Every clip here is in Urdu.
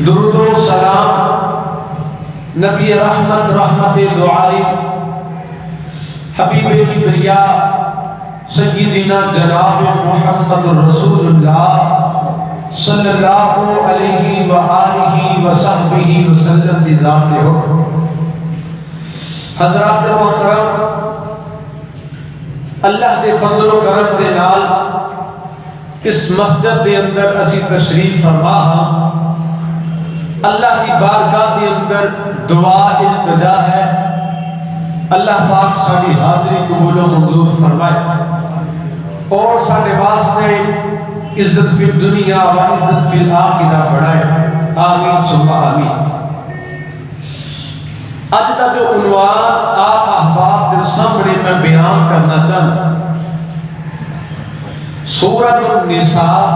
درود و سلام نبی رحمت دو عالم حبیب کبریا سیدنا جناب محمد رسول اللہ صلی اللہ علیہ وآلہ وصحبہ وسلم کی ذات ہو۔ حضرات محترم، اللہ دے فضل و کرم دے نال اس مسجد دے اندر اسی تشریف فرما ہاں۔ اللہ کی بارگاہ دے اندر دعا التجا ہے، اللہ پاک ساری حاضری قبول و منظور فرمائے اور سارے واسطے عزت فی الدنیا و عزت فی الآخرہ بڑھائے، آمین ثم آمین۔ آج کا جو عنوان آپ احباب کے سامنے میں بیان کرنا چاہتا سورۃ النساء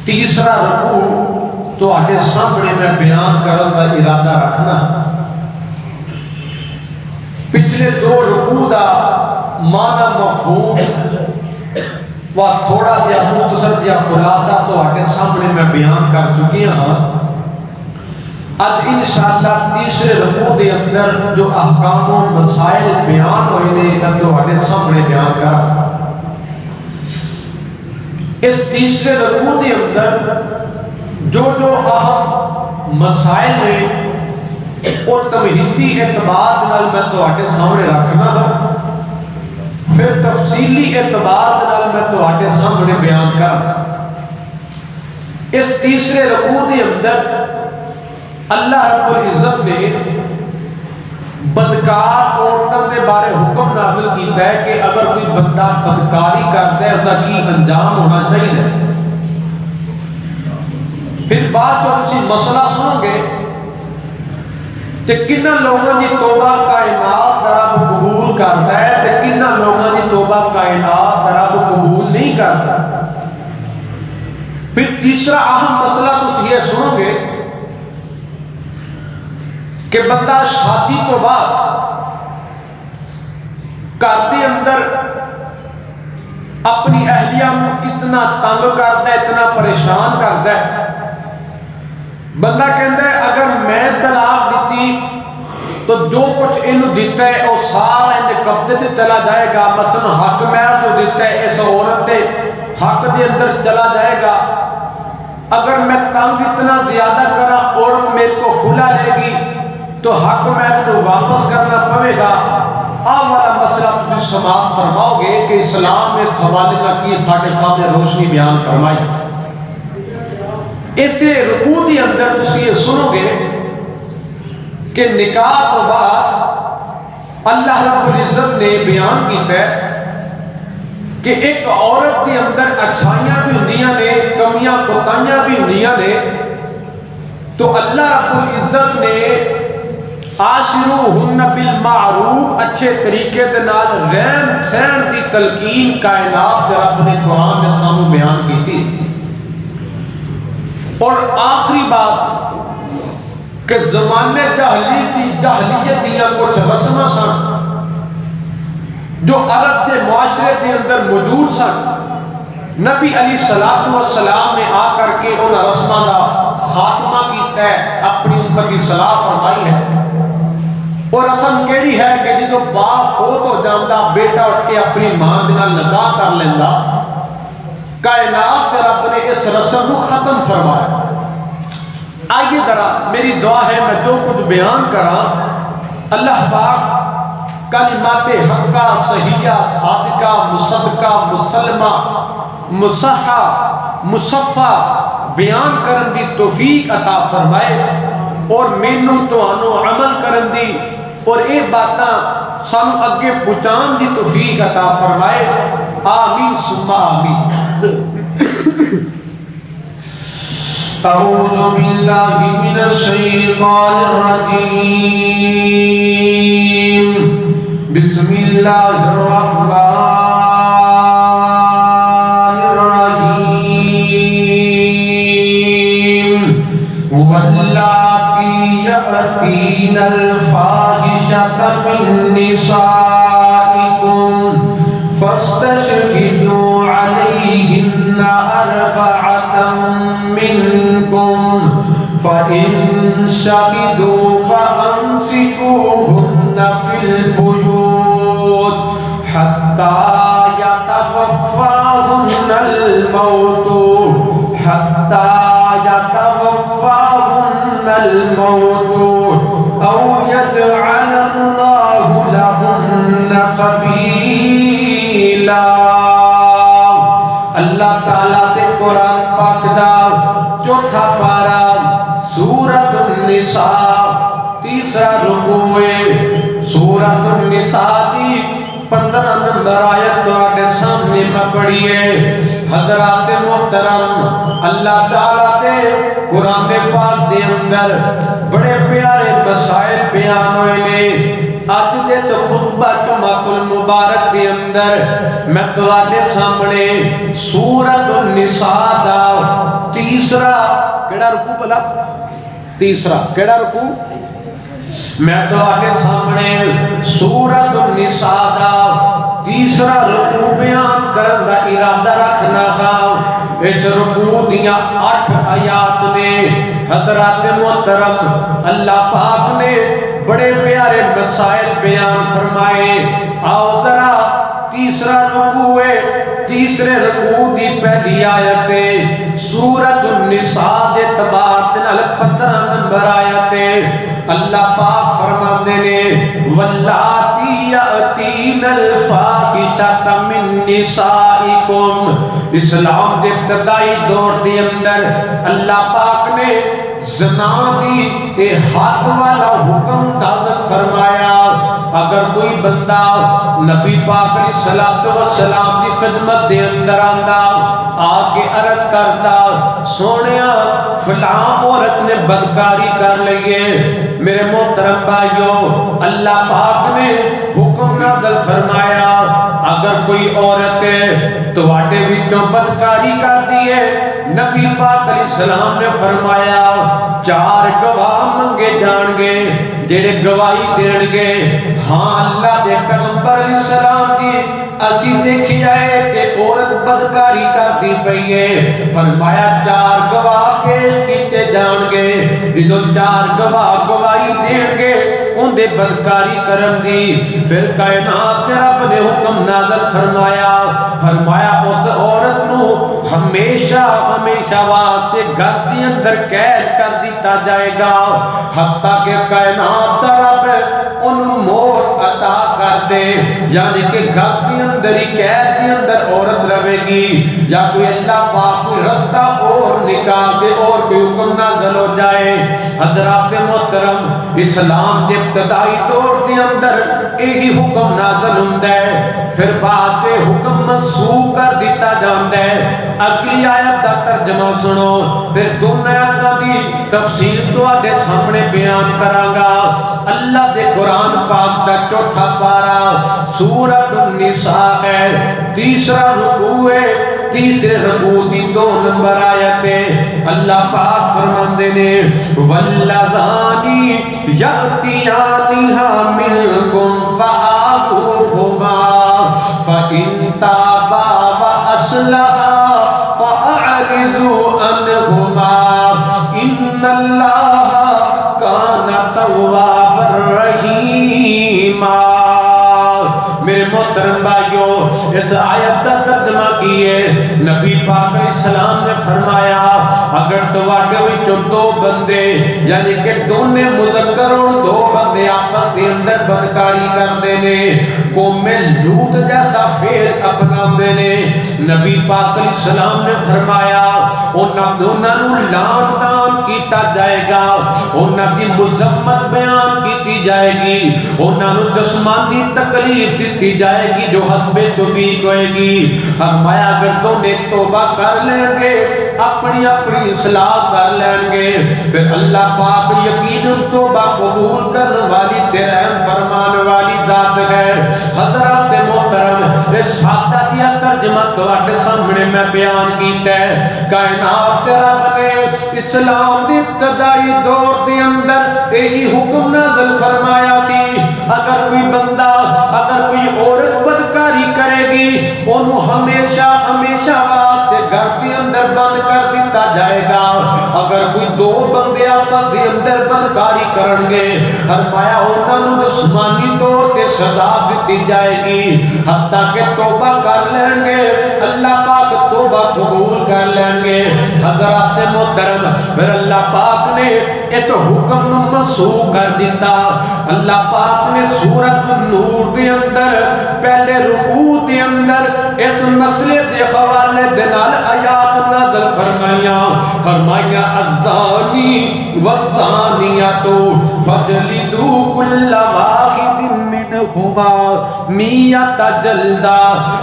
تیسرا رکوع تو آگے سامنے میں بیان کرنے کا ارادہ رکھنا۔ پچھلے دو رکوع دا معنی مفہوم و تھوڑا یا مختصر یا خلاصہ تو آگے سامنے میں بیان کر چکی ہاں۔ آج انشاءاللہ تیسرے رکوع دے اندر جو احکام و مسائل بیان ہوئے نے تو آگے سامنے بیان کرا۔ اس تیسرے رکوع دے اندر جو اہم مسائل ہیں اور تمہیدی اعتبار نال میں تو آگے سامنے رکھنا ہے، پھر تفصیلی اعتبار نال میں تو آگے سامنے بیان کرنا۔ اس تیسرے رکوع دے اندر اللہ رب العزت نے بدکار عورتوں کے بارے حکم نازل کیتا ہے کہ اگر کوئی بندہ بدکاری کرتا ہے اس کا کی انجام ہونا چاہیے۔ پھر بعد جو کسی مسئلہ سنو گے کہ کنہ لوگوں کی توبہ کائنات رب قبول کرتا ہے کہ کنہ لوگوں کی توبہ کائنات رب قبول نہیں کرتا۔ پھر تیسرا اہم مسئلہ تم یہ سنو گے کہ بندہ شادی تو بعد گھر دے اندر اپنی اہلیہ کو اتنا تنگ کرتا ہے، اتنا پریشان کرتا ہے، بندہ کہتا ہے اگر میں طلاق دیتی تو جو کچھ انہوں دیتا ہے وہ سارا ان کے قبضے سے چلا جائے گا، مثلا حق مہر جو دیتا ہے اس عورت کے حق دے اندر چلا جائے گا، اگر میں تنگ اتنا زیادہ کرا عورت میرے کو کھلا لے گی تو حق مہر کو واپس کرنا پڑے گا۔ آپ والا مسئلہ تجھے سماعت فرماؤ گے کہ اسلام میں اس حوالے کا کی ساڑھے سامنے روشنی بیان فرمائی۔ اسے رکوع دی اندر تسی یہ سنو گے کہ نکاح تو بعد اللہ رب العزت نے بیان کیتا ہے کہ ایک عورت دی اندر اچھائیاں بھی ہوندیاں نے، کمیاں کوتاہیاں بھی ہوندیاں نے، تو اللہ رب العزت نے عاشروہن بالمعروف اچھے طریقے دے نال رہن سہن دی تلقین کائنات دے رب نے قرآن میں سامنے بیان کی تھی۔ اور آخری بات کہ زمانے جاہلیت دیا کچھ رسماں سن جو عرب کے معاشرے کے اندر موجود سن، نبی علیہ السلام نے آ کر کے ان رسماں کا خاتمہ کیتا ہے، اپنی امت کی صلاح فرمائی ہے۔ اور رسم کیڑی ہے کہ جدو باپ فوت ہو جاتا بیٹا اٹھ کے اپنی ماں دے نال نکاح کر لینا، کائنات کے رب نے اس رسم کو ختم فرمایا۔ آئیے ذرا میری دعا ہے میں جو کچھ بیان کرا اللہ پاک کلمات حقہ صحیحہ صادقہ مصدقہ مسلمہ مصحہ مصفہ بیان کرن دی توفیق عطا فرمائے اور مینوں تانوں عمل کرن دی اور اے باتاں سانو اگے پہنچان دی توفیق عطا فرمائے، آمین ثم آمین۔ اعوذ باللہ من الشیطان الرجیم، بسم اللہ الرحمن الرحیم، واللاتی یأتین الفاحشۃ من نسائکم فاستشہدوا علیہن أربعة منكم فَإِن شَهِدُوا فَأَمْسِكُوهُنَّ فِي الْبُيُوتِ حَتَّى يَتَوَفَّاهُنَّ الْمَوْتُ أَوْ يَجْعَلَ اللَّهُ لَهُنَّ سَبِيلًا۔ اللہ تعالیٰ دے قرآن پاک دا چوتھا پارا سورۃ النساء تیسرا رکوع سورۃ النساء دی 15 نمبر آیت تواڈے سامنے میں پڑھی ہے۔ حضرات محترم، اللہ تعالیٰ دے قرآن پاک دے اندر بڑے پیارے مسائل بیان ہوئے نے۔ آج دے خطبہ جمعۃ المبارک دے اندر میں تواڈے سامنے سورۃ النساء دا تیسرا کیڑا رکوع بلا تیسرا کیڑا رکوع میں تواڈے سامنے سورۃ النساء دا تیسرا رکوع بیان کرن دا ارادہ رکھنا ہاں۔ اس رکوع دیاں 8 آیات نے۔ حضرات محترم، اللہ پاک نے بڑے پیارے مسائل بیان فرمائے۔ آؤ ذرا تیسرا رکوع ہے، تیسرے رکوع دی پہلی آیت ہے سورۃ النساء دے تبارک نال 15 نمبر آیت ہے۔ اللہ پاک فرماندے نے واللاتی یاتین الفاحشۃ من نسائکم۔ اسلام دے ابتدائی دور دے اندر اللہ پاک نے زنا دی حد والا حکم نازل فرمایا۔ اگر کوئی بندہ نبی پاک علیہ الصلوۃ والسلام دی خدمت دے اندر آندا آگے عرض کردا سونیا فلاں عورت نے بدکاری کر لئی ہے، میرے محترم بھائیو اللہ پاک نے حکم نازل فرمایا اگر کوئی عورت تواڈے وچوں بدکاری کر دی ہے، نبی پاک علیہ السلام نے فرمایا 4 گواہ منگے جان گے جڑے گواہی دین گے ہاں اللہ دے پیغمبر علیہ السلام دی اسی دیکھیا ہے کہ عورت بدکاری کر دی پئی ہے۔ فرمایا 4 گواہ پیش کیتے جان گے، جدوں 4 گواہ گواہی دین گے ان دے بدکاری کرن دی، پھر کائنات دے رب نے حکم نازل فرمایا اس عورت نو ہمیشہ واسطے گھر دی اندر قید کر دیتا جائے گا، حتیٰ کہ کائنات دا رب ان موت عطا کر دے۔ یعنی کہ گھر دی اندر ہی قید دی اندر عورت رہے گی، یا کوئی اللہ پاک کوئی رستہ اور نکال دے اور کوئی حکم نازل ہو جائے۔ حضرات محترم، اسلام دے ابتدائی دور دے اندر یہی حکم نازل ہوندا ہے، پھر بعد میں حکم منسوخ کر دیتا جاندا ہے۔ اگلی آیت دا ترجمہ سنو، پھر دونوں آیتاں دی تفسیر تواڈے سامنے بیان کراں گا۔ اللہ دے قرآن پاک دا چوتھا پارا سورۃ النساء ہے، تیسرا رکوع ہے، تیسرے رکوع دی 2 نمبر آیت ہے۔ اللہ پاک فرماندے نے واللذانی یاتیانھا منکم فآتوہما فإن تابا وأصلحا فأعرضوا عنہما ان اللہ کان توابا رحیما۔ میرے محترم بھائیو، اس آیت کا ترجمہ کیے نبی پاک علیہ السلام نے فرمایا اگر تواڈے وچوں 2 بندے یعنی کہ دونے مذکر اور 2 بندے آپس دے اندر بدکاری کردے نے، قوم لوط جیسا فعل اپناندے نے، نبی پاک علیہ السلام نے فرمایا انہاں دونوں نوں لعن تان کیتا جائے گا، انہاں دی مذمت بیان کیتی جائے گی، انہاں نوں جسمانی تکلیف دیتی جائے گی جو حسب توفیق ہوئے گی۔ فرمایا اگر دونوں توبہ کر لیں گے، اپنی اصلاح کر لیں گے، پھر اللہ پاک یقیناً توبہ قبول کرنے والی رحم فرمان والی ذات ہے۔ حضرات محترم، اس سادہ کیا ترجمہ تواڈے سامنے میں بیان کیتا ہے۔ کائنات دے رب نے اسلام دی ابتدائی دور دے اندر یہی حکم نازل فرمایا سی اگر کوئی بندہ اگر کوئی عورت بدکاری کرے گی انہوں ہمیشہ واسطے گھر کے اندر بند کر دیتا جائے گا۔ اگر کوئی 2 بندے آپس دے اندر بدکاری کرن گے فرمایا انہاں نوں جسمانی طور تے سزا دتی جائے گی حتیٰ کہ توبہ کر لیں گے اللہ پاک توبہ قبول کر لیں گے حضرات محترم پھر اللہ پاک نے اس حکم نو منسوخ کر دیتا اللہ پاک نے سورۃ النور دے اندر پہلے رکوع دے اندر اس مسئلے دے حوالے دے نال آیات نازل فرمایا الزانی والزانیۃ فجلدوا کل واحد منہما مئۃ جلدہ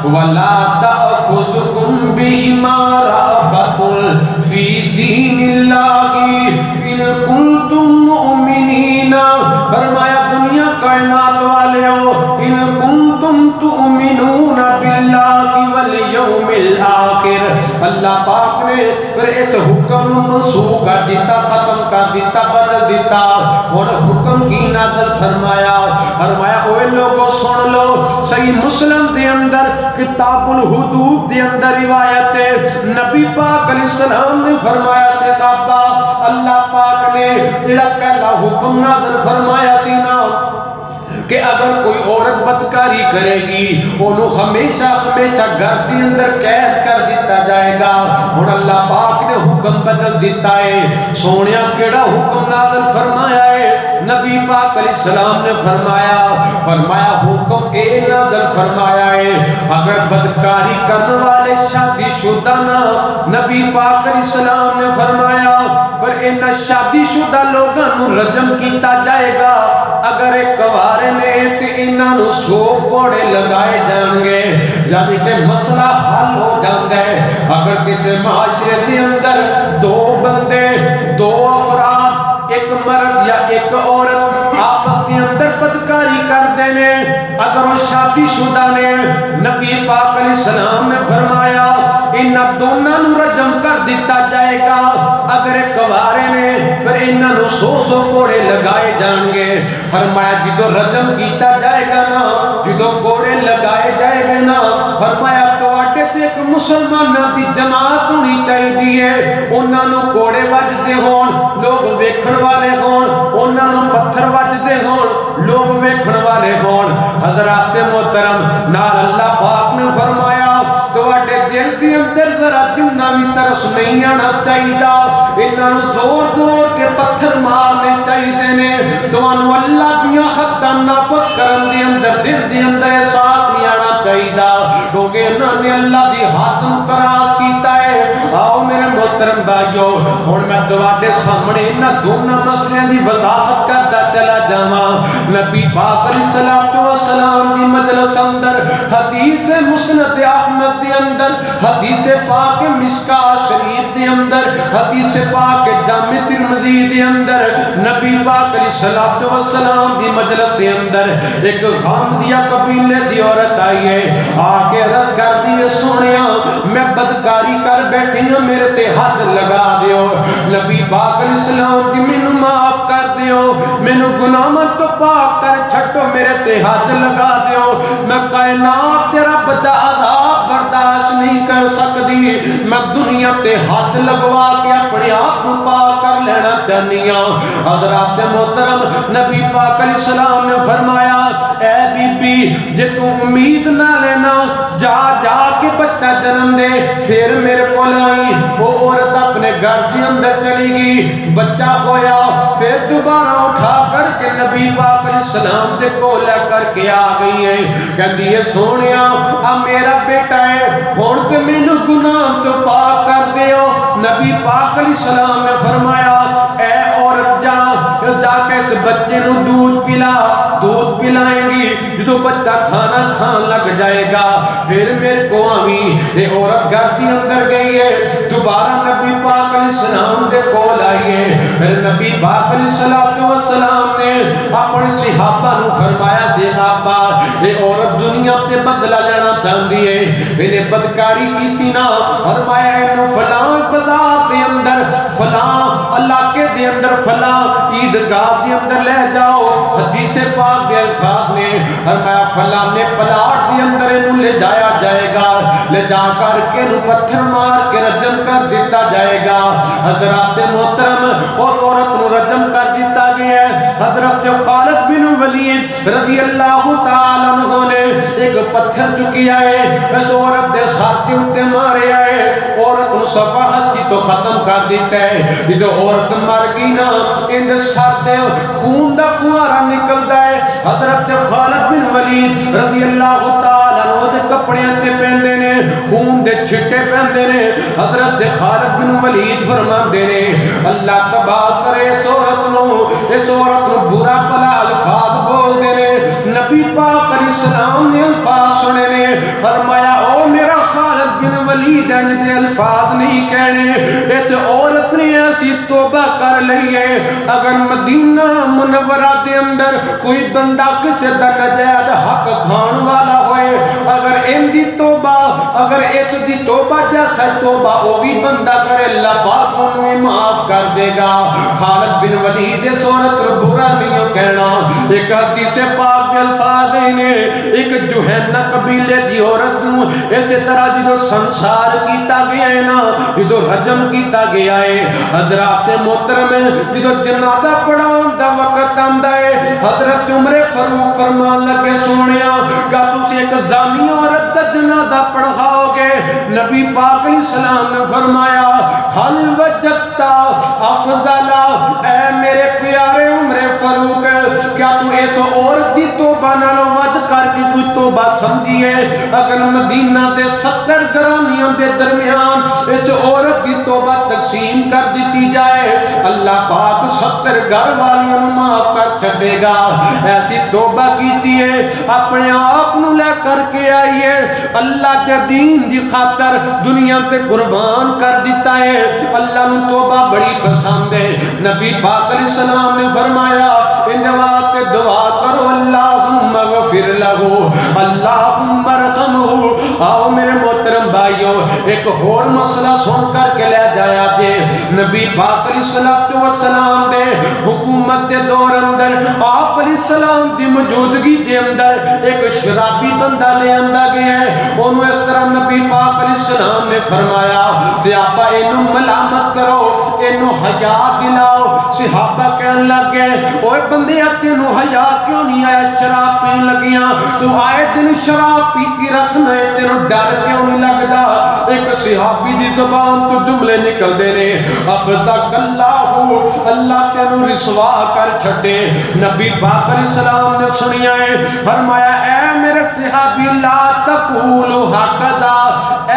ولا تأخذکم بہما رأفۃ فی دین اللہ ان کنتم مؤمنین فرمایا دنیا کائنات والےو ان کنتم تؤمنون باللہ والیوم الآخر اللہ پاک نے پھر اس حکم منسوخ کر دیتا ختم کر دیتا بدل دیتا اور حکم کی نازل فرمایا اوے لوگو سن لو صحیح مسلم دے اندر کتاب الحدود دے اندر روایت ہے نبی پاک علیہ السلام نے فرمایا صحابہ اللہ پاک نے جڑا پہلا حکم نازل فرمایا سی نا کہ اگر کوئی عورت بدکاری کرے گی انہوں ہمیشہ گھر دے اندر قید کر دیتا جائے گا اور اللہ پاک نے حکم بدل دیتا ہے سونیا کیڑا حکم نازل فرمایا ہے نبی پاک علیہ السلام نے فرمایا حکم اے نازل فرمایا ہے اگر بدکاری کرنے والے شادی شدہ نہ نبی پاک علیہ السلام نے فرمایا پر ان شادی شدہ لوگاں نو رجم کیتا جائے گا اگر ایک کوارے نے تے انہاں نو 100 کوڑے لگائے جان گے یعنی کہ مسئلہ حل ہو جاندا ہے اگر کسی معاشرے دے اندر 2 بندے 2 افراد ایک مرد یا ایک عورت آپس کے اندر بدکاری کرتے نے اگر وہ شادی شدہ نے نبی پاک علیہ السلام نے فرمایا ان دونوں نو رجم کر دیتا جائے گا اگر ایک کوارے نے پھر انہاں نو 100 کوڑے لگائے جان گے فرمایا جدو رجم کیتا جائے گا نا جدو کوڑے لگائے جائے گے نا فرمایا تواڈے تے ایک مسلماناں دی جماعت ہونی چاہیے انہاں نو کوڑے وجدے ہون لوگ ویکھن والے ہون انہاں نو پتھر وجدے ہون لوگ ویکھن والے ہون حضرات محترم نال اللہ پاک نے فرمایا تواڈے دل دے اندر ذرا جنہ بھی ترس نہیں آنا چاہیے انہاں نو زور زور کے پتھر مارنے چاہیے نے تانوں اللہ دیاں حداں نافذ کرن دے اندر دل دے اندر احساس نہیں آنا چاہیے کیونکہ انہوں نے اللہ دی حد نو کراس کیتا ہے آؤ میرے محترم بھائیو اور میں تواڈے سامنے انہاں دونوں مسئلے دی وضاحت کردا چلا جاواں نبی پاک علیہ الصلوۃ والسلام دی مجلس اندر حدیث مسند احمد دے اندر حدیث پاک مشکاۃ شریف دے اندر حدیث پاک جامع ترمذی دے اندر نبی پاک علیہ الصلوۃ والسلام دی مجلس دے اندر ایک غامدیہ قبیلے دی عورت آئی ہے آ کے عرض کر دی سونیا میں بدکاری کر بیٹھی ہوں میرے تے ہاتھ لگا دیو نبی پاک علیہ السلام دی مینوں معاف کر دیو مینوں گناہاں تو پاک کر چھٹو میرے تے ہاتھ لگا دیو میں کائنات تیرا بد عذاب برداشت نہیں کر سکتی میں دنیا تے ہاتھ لگوا کے اپنے آپ کو پاک کر لینا چاہنی ہوں حضرات محترم نبی پاک علیہ السلام نے فرمایا اے بی بی جے تو امید نہ لینا جا کے بچہ جنم دے پھر میرے کو لائی وہ عورت اپنے گھر کے اندر چلی گئی بچہ ہویا پھر دوبارہ اٹھا کر کے نبی پاک علیہ السلام دے کو لے کر کے آ گئی ہے کہتی ہے سونیا میرا بیٹا ہے ہون تے مینوں گناہ تو پاک کر دیو نبی پاک علیہ السلام نے فرمایا اے عورت جا کے اس بچے نو دودھ پلائیں گی جدو بچہ کھانا کھان لگ جائے گا پھر میرے کو آویں یہ عورت گھر دی اندر گئی ہے دوبارہ نبی پاک علیہ السلام دے کول آئی ہے پھر نبی پاک علیہ السلام نے اپنے صحابہ نو فرمایا صحابہ یہ عورت دنیا تے بدلہ لینا چاہتی ہے انہیں بدکاری کی تھی نا فرمایا انہوں فلاں بازار دے اندر فلاں علاقے دے اندر فلاں عیدگاہ دے اندر لے جاؤ حدیث پاک دے الفاظ نے فرمایا فلاں نے پلاٹ دے اندر انہوں لے جایا جائے گا لے جا کر کے انہوں پتھر مار کے رجم کر دیتا جائے گا حضرات محترم اس عورت نو رجم کر دیتا گیا ہے۔ حضرت خالد بن ولید رضی اللہ تعالی عنہ نے ایک پتھر چکیا ہے اس عورت دے سر کے اوتے ماریا ہے، عورت نو صفحت کی تو ختم کر دیتا ہے۔ جدو عورت مر گئی نا اندے سر دے خون دا فوارا نکلدا ہے۔ حضرت خالد بن ولید رضی اللہ تعالی عنہ دے کپڑے تے پہندے نے خون دے چھٹے پہندے نے۔ حضرت خالد بن ولید فرماندے نے اللہ تباہ کرے اس عورت نو برا بھلا الفاظ بول دے نے۔ نبی پاک علیہ السلام نے الفاظ سنے نے، فرمایا او میرا خالد بن ولید ان دے الفاظ نہیں کہنے، اس عورت نے ایسی توبہ کر لئی ہے اگر مدینہ منورہ دے اندر کوئی بندہ کسی دا نجائز حق کھان والا ہوئے، اگر ان دی توبہ اگر اس دی توبہ جیسا توبہ وہ بھی بندہ کرے اللہ پاک انہیں معاف کر دے گا۔ خالد بن ولید اس عورت کو برا نہیں کہنا۔ ایک حدیث پاک دے الفاظ نے ایک جوہینہ قبیلے دی عورت نو اسی طرح جدو سنسار کیتا گیا ہے نا، جدو رجم کیتا گیا ہے، حضرات محترم جدو جنازہ پڑھان دا وقت آندا ہے، حضرت عمر فاروق فرمان لگے سونیا کہ تسی ایک زانی عورت دا جنازہ پڑھاؤ گے؟ نبی پاک علیہ السلام نے فرمایا حل وجدت افضل، اے میرے پیارے عمر فاروق کیا تو اس عورت دی توبہ نال ود کر کے کوئی توبہ سمجھی ہے؟ اگر مدینہ دے 70 گرامیاں دے درمیان اس عورت دی توبہ تقسیم کر دیتی جائے اللہ پاک 70 گھر والیاں نو معاف کر چھڑے گا۔ ایسی توبہ کیتی ہے اپنے آپ نو لے کر کے آئی ہے، اللہ دے دین دی خاطر دنیا تے قربان کر دیتا ہے۔ اللہ نو توبہ بڑی پسند ہے۔ نبی پاک علیہ السلام نے فرمایا ان جواب پہ دعا کرو اللہم اغفر لہو اللہم ارحمہ۔ آؤ میرے محترم بھائیوں ایک اور مسئلہ سن کر کے لے جایا تھے نبی پاک علیہ السلام دے حکومت دے دور اندر آپ علیہ السلام دی موجودگی دے اندر ایک شرابی بندہ لے آندا گیا ہے، انہوں اس طرح نبی پاک علیہ السلام نے فرمایا صحابہ انہوں ملامت کرو، انہوں حیا دلاؤ۔ صحابہ کہنے لگ گئے اوے بندے تینوں حیا کیوں نہیں آیا شراب پین لگیاں، تو آئے دن شراب پیتی رکھنا ہے تینوں ڈر کیوں نہیں لگدا؟ ایک صحابی دی زبان تو جملے نکل دے نے اخذک اللہ تینوں رسوا کر چھٹے۔ نبی پاک علیہ السلام نے سنیا ہے، فرمایا اے میرے صحابی لا تقولوا ہکذا،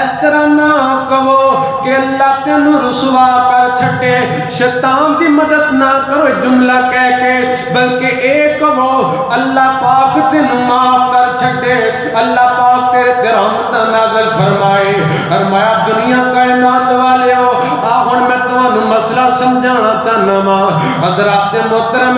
اس طرح نہ کہو کہ اللہ تینوں رسوا کر چھٹے، شیطان دی مدد نہ کرو جملہ کہہ کے، بلکہ ایک کہو اللہ پاک تینوں معاف کر چھٹے، اللہ پاک تیرے رحمت نازل فرمائے۔ فرمایا دنیا کائنات والے ہو آخر میں تمہیں مسئلہ سمجھانا چاہنا ماں۔ حضرات محترم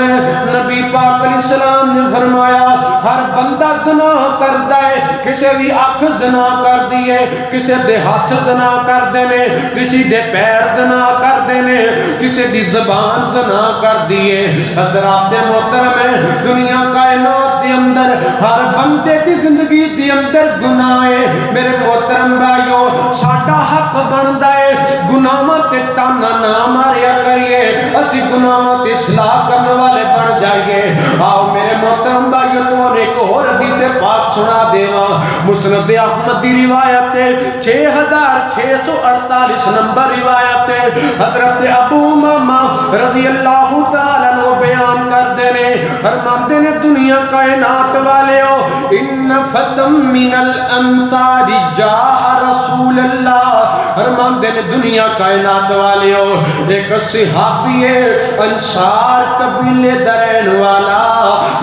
نبی پاک علیہ السلام نے فرمایا ہر بندہ زنا کرتا ہے، کسی بھی آنکھ زنا کر دیے، کسی دے ہاتھ زنا کر دینے، کسی دے پیر زنا کر دینے، کسی دی زبان زنا کر دیے۔ حضرات محترم دنیا کائنات دے اندر ہر بندے دی زندگی دے اندر گناہ ہے۔ میرے محترم بھائیو ساڈا حق بندا ہے گناہاں تے تانا نہ ماریا کریے، اسی گناہاں تے اصلاح کرنے والے بن جائیے۔ آؤ میرے محترم بھائیو تو ایک اور حدیث پاک سنا دیواں، مسند احمد دی روایت ہے 6648 نمبر روایت ہے، حضرت ابو امامہ رضی اللہ تعالیٰ عنہ بیان کر دینے فرماتے نے دنیا کائنات والے ہو ان فتم من الانصار جاء رسول اللہ، فرماتے نے دنیا کائنات والے ہو ایک صحابی انصار قبیلے درین والا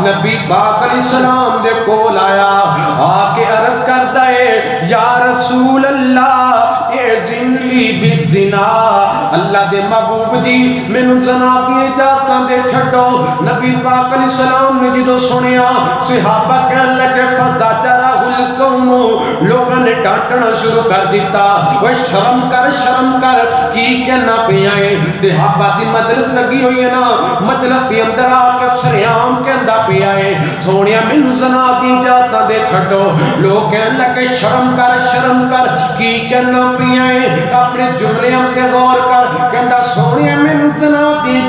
نبی پاک علیہ السلام دے کول آیا، آ کے عرض کرتا ہے یا رسول اللہ اذن لی بالزنا، اللہ دے محبوب جی مینوں زنا دی اجازت دے چھڈو۔ نبی پاک علیہ السلام نے جدوں سنیا صحابہ کہنے لگے فزجرہ القوم، لوگوں نے ڈانٹنا شروع کر دیتا، وہ شرم کر کی کہنا پیا ہے۔ صحابہ دی مجلس لگی ہوئی ہے نا، مجلس کے اندر آ کے شریعام کہندا پیا ہے سونیا مینوں زنا دی اجازت دے چھڈو۔ لوگ کہنے لگے شرم کر کی کہنا پیا ہے، اپنے جملے تے غور کر، کہندا سونیا مینوں زنا دی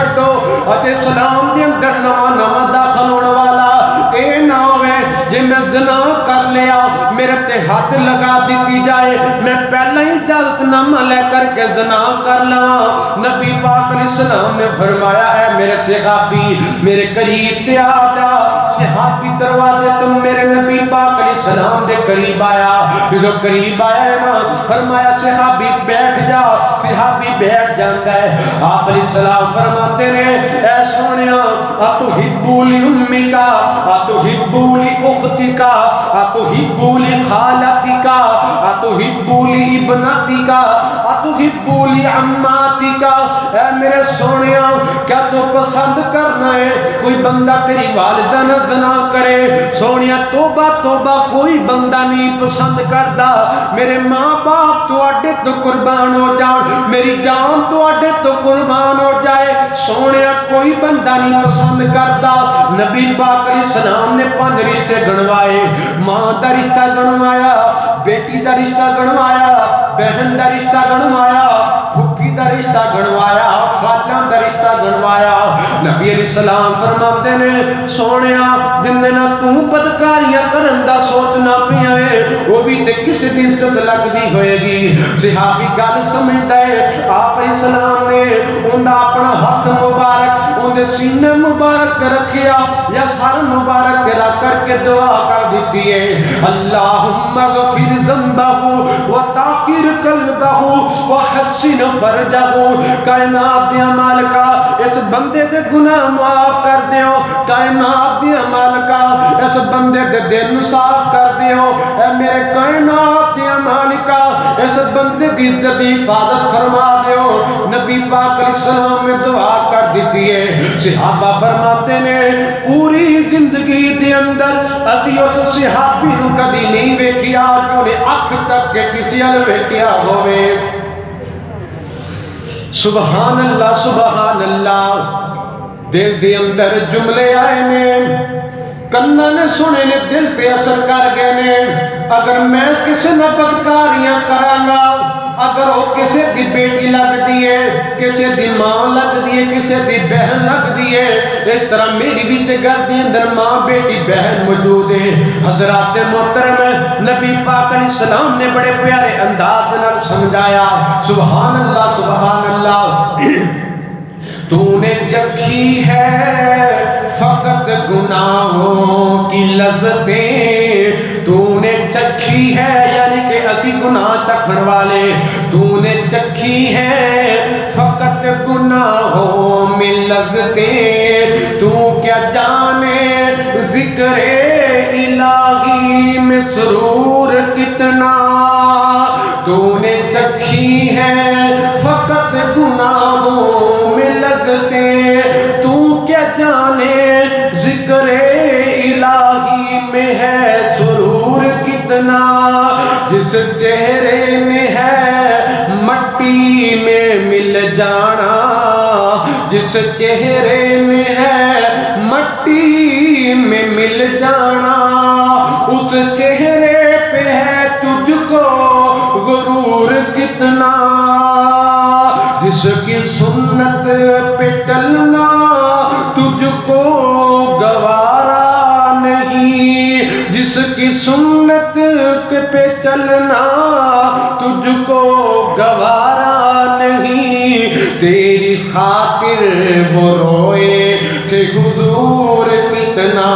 چھڈو اتے اسلام دے اندر نواں نواں داخل ہونے والا اے نہ ہوئے جے میں زنا کر لیا میرے تے حد لگا دیتی جائے میں پہلا ہی اجازت نامہ لے کر کے زنا کر لواں نبی پاک علیہ السلام نے فرمایا اے میرے صحابی میرے قریب تے آ جا صحابی دروازے تم میرے نبی پاک علیہ السلام دے قریب آیا جو قریب آیا ہے نا فرمایا صحابی بیٹھ جا صحابی بیٹھ جاتا ہے آپ علیہ السلام فرماتے نے اے سونیا اتحبو لی امی کا اتحبو لی اختی کا اتحبو لی خالتی کا اتحبو لی ابنتی کا اتحبو لی عماتی کا اے میرے سونیا کیا تو پسند کرنا ہے کوئی بندہ تیری والدہ نہ زنا کرے سونیا توبہ توبہ کوئی بندہ نہیں پسند کردا میرے ماں باپ تو اڈے تو قربان ہو جان میری جان تو اڈے تو قربان ہو جائے سونیا کوئی بندہ نہیں پسند کردا نبی پاک علیہ السلام نے 5 رشتے گنوائے ماں دا رشتہ گنوایا بیٹی دا رشتہ گنوایا بہن دا رشتہ گنوایا پھپھی دا رشتہ گنوایا خالہ دا رشتہ گنوایا نبی علیہ السلام فرماتے نے سونیا جن نہ تو بدکاریاں کرن دا سوچنا پیا ہے وہ بھی تے کس دن چد لگ دی ہوئے گی صحابی گل سمجھدا ہے آپ علیہ السلام نے اوندا اپنا ہاتھ مبارک اوندے سینے مبارک رکھیا یا سر مبارک رکھ کر کے دعا کر دیتی ہے اللہم اغفر ذنبہ وطاہر قلبہ وحسن فرجہ کائنات دے مالکا اس بندے دے گناہ معاف کر دیو کائنات دے مالکا اس بندے دے دل صاف کر دیو اے میرے کائنات دے مالکا اس بندے دی عزت حفاظت فرما دیو نبی پاک علیہ السلام نے دعا کر دیتی ہے صحابہ فرماتے نے پوری زندگی دے اندر اسی اس صحابی نو کدی نہیں ویکھیا جو نے اکھ تک کے کسی ال ویکھیا ہوئے سبحان اللہ دل دے اندر جملے آئے نے کنا نے سنے نے دل تے اثر کر گئے نے اگر میں کسی نہ بدکاریاں کرانگا اگر وہ کسی دی بیٹی لگ دیئے کسی دی ماں لگ دیئے کسی دی بہن لگ دیئے اس طرح میری بھی تے گھر دی اندر ماں بیٹی بہن موجود ہے حضرات محترم نبی پاک علیہ السلام نے بڑے پیارے انداز نال سمجھایا سبحان اللہ تو نے چکھی ہے فقط گناہوں کی لذتیں تو نے چکھی ہے یعنی کہ اسی گناہ چکھن والے تو نے چکھی ہے فقط گناہوں میں لذتیں تو کیا جانے ذکر الہی میں سرور کتنا تو نے چکھی ہے فقط گناہوں میں لذتیں تو کیا جانے ذکر الہی میں ہے سرور کتنا جس چہرے میں ہے مٹی میں مل جانا جس چہرے میں ہے مٹی میں مل جانا اس چہرے پہ ہے تجھ کو غرور کتنا جس کی سنت پہ چلنا تجھ کو گوارا نہیں جس کی سنت پہ چلنا تجھ کو گوارا نہیں تیری خاطر وہ روئے تھے حضور کتنا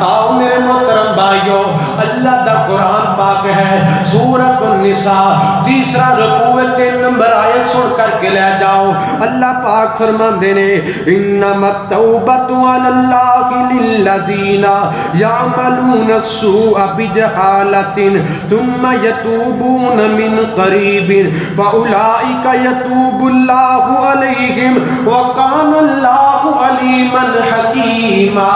آؤ میرے محترم بھائیو اللہ دا قرآن پاک ہے سورۃ النساء تیسرا رکوع 3 نمبر آیت سن کر کے لے جاؤ اللہ پاک فرماندے نے انما التوبۃ علی اللہ للذین یعملون السوء بجہالۃ ثم یتوبون من قریب فاولئک یتوب اللہ علیہم وکان اللہ علیما حکیما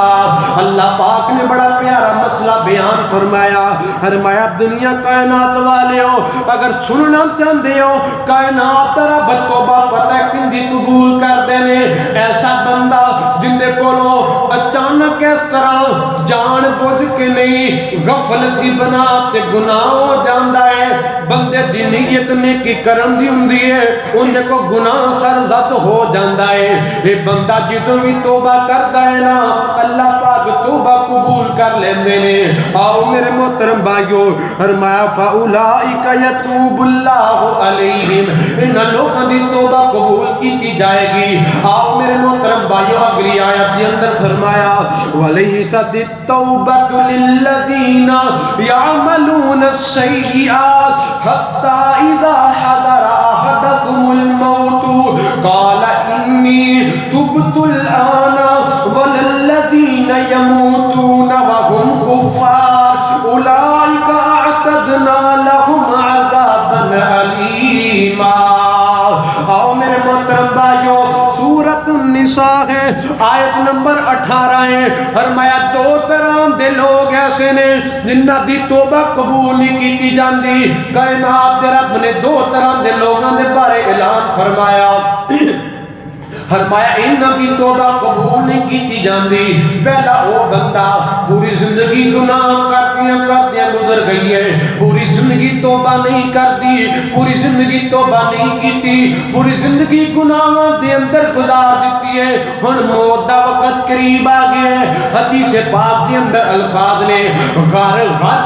اللہ پاک نے بڑا پیارا مسئلہ بیان فرمایا دنیا کائنات والے ہو اگر سننا چاہتے ہو کائنات رب توبہ فتح کندی قبول کر دینے ایسا بندہ جن دے کولو اچانک اس طرح جان بوجھ کے نہیں غفلت دی بنا تے گناہ ہو جاندا ہے بندے دی نیت نیکی کرن دی ہوندی ہے اندے کو گناہ سرزد ہو جاندا ہے اے بندہ جدوں بھی توبہ کردا ہے نا اللہ پاک توبہ قبول کر لیندے نے آؤ میرے محترم بھائیو فرمایا فاولائک یتوب اللہ علیہم ان لوگوں دی توبہ قبول کی جائے گی آؤ میرے محترم بھائیو اگلی آیت کے اندر فرمایا وَلَيْسَتِ التَّوْبَةُ لِلَّذِينَ يَعْمَلُونَ السَّيِّئَاتِ حَتَّى إِذَا حَضَرَ أَحَدَكُمُ الْمَوْتُ قَالَ إِنِّي تُبْتُ الْآنَ وَلَا الَّذِينَ يَمُوتُونَ وَهُمْ كُفَّارٌ أُولَئِكَ أَعْتَدْنَا لَهُمْ عَذَابًا أَلِيمًا آؤ میرے محترم بھائیو سورۃ النساء ہے آیت نمبر 18 ہے فرمایا دو طرح دے لوگ ایسے نے جنہ دی توبہ قبول نہیں کیتی جاندی کائنات دے رب نے دو طرح دے لوگوں دے بارے اعلان فرمایا فرمایا انہاں دی توبہ قبول نہیں کیتی جاندی پہلا وہ بندہ پوری زندگی گناہ کرتیاں گزر گئی ہے پوری زندگی توبہ نہیں کرتی پوری زندگی توبہ نہیں کیتی پوری زندگی گناہاں دے اندر گزار دیتی ہے ہن موت دا وقت قریب آ گیا ہے حدیث پاک دے اندر الفاظ نے غار